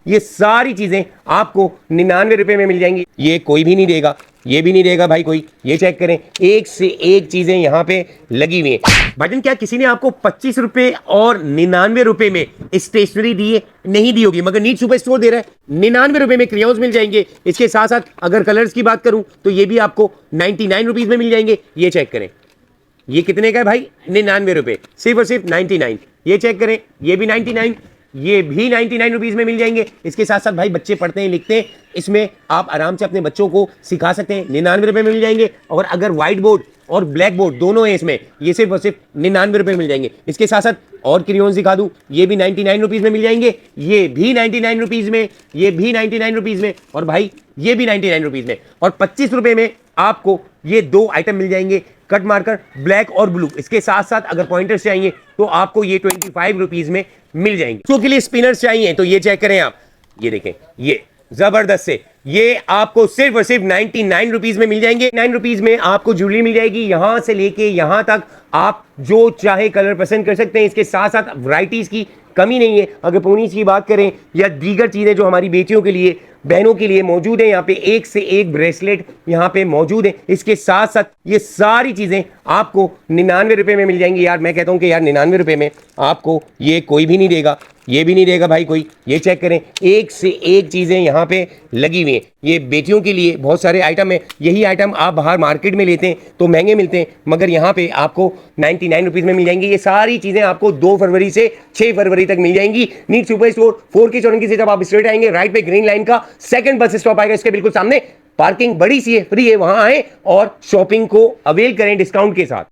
ये सारी चीजें आपको 99 रुपए में मिल जाएंगी। ये कोई भी नहीं देगा, ये भी नहीं देगा भाई कोई। ये चेक करें, एक से एक चीजें यहाँ पे लगी हुई हैं। भाईजान क्या किसी ने आपको 25 रुपए और 99 रुपए में स्टेशनरी दी है? नहीं दी होगी, मगर नीट सुपर स्टोर दे रहा है। 99 रुपए में क्रेयॉन्स मिल जाएंगे। इसके साथ साथ अगर कलर्स की बात करूं तो ये भी आपको 99 रुपीज में मिल जाएंगे। ये चेक करें, ये कितने का है भाई? 99 रुपए, सिर्फ और सिर्फ 99। ये चेक करें, ये भी 99, ये भी 99 रुपीज में मिल जाएंगे। इसके साथ साथ भाई बच्चे पढ़ते हैं लिखते हैं, इसमें आप आराम से अपने बच्चों को सिखा सकते हैं। 99 रुपए में मिल जाएंगे। और अगर व्हाइट बोर्ड और ब्लैक बोर्ड दोनों है इसमें, ये सिर्फ और सिर्फ 99 रुपए में मिल जाएंगे। इसके साथ साथ और क्रेयॉन्स दिखा दूं, ये भी 99 रुपीज में मिल जाएंगे, ये भी 99 रुपीज में, ये भी 99 रुपीज में, और भाई ये भी 99 रुपीज में। और 25 रुपए में आपको ये दो आइटम मिल जाएंगे, कट मार्कर ब्लैक और ब्लू। इसके साथ साथ अगर पॉइंटर्स चाहिए तो आपको ये 25 रुपीज में मिल जाएंगे। तो के लिए स्पिनर्स चाहिए तो ये चेक करें आप, ये देखें, ये जबरदस्त से ये आपको सिर्फ और सिर्फ 99 रुपीज में मिल जाएंगे। 9 रुपीज में आपको ज्वेलरी मिल जाएगी, यहां से लेके यहां तक आप जो चाहे कलर पसंद कर सकते हैं। इसके साथ साथ वैरायटीज की कमी नहीं है। अगर पोनीस की बात करें या दीगर चीजें जो हमारी बेटियों के लिए, बहनों के लिए मौजूद है, यहाँ पे एक से एक ब्रेसलेट यहाँ पे मौजूद है। इसके साथ साथ ये सारी चीजें आपको 99 रुपए में मिल जाएंगी। यार मैं कहता हूँ कि यार 99 रुपए में आपको ये कोई भी नहीं देगा, ये भी नहीं देगा भाई कोई। ये चेक करें, एक से एक चीजें यहाँ पे लगी हुई हैं। ये बेटियों के लिए बहुत सारे आइटम है। यही आइटम आप बाहर मार्केट में लेते हैं तो महंगे मिलते हैं, मगर यहाँ पे आपको 99 रुपीज में मिल जाएंगी। ये सारी चीजें आपको 2 फरवरी से 6 फरवरी तक मिल जाएंगी। नीट सुपर स्टोर 4 की चौरंगी से जब आप स्ट्रेट आएंगे, राइट पे ग्रीन लाइन का सेकंड बस स्टॉप आएगा, इसके बिल्कुल सामने पार्किंग बड़ी सी है, फ्री है, वहां आए और शॉपिंग को अवेल करें डिस्काउंट के साथ।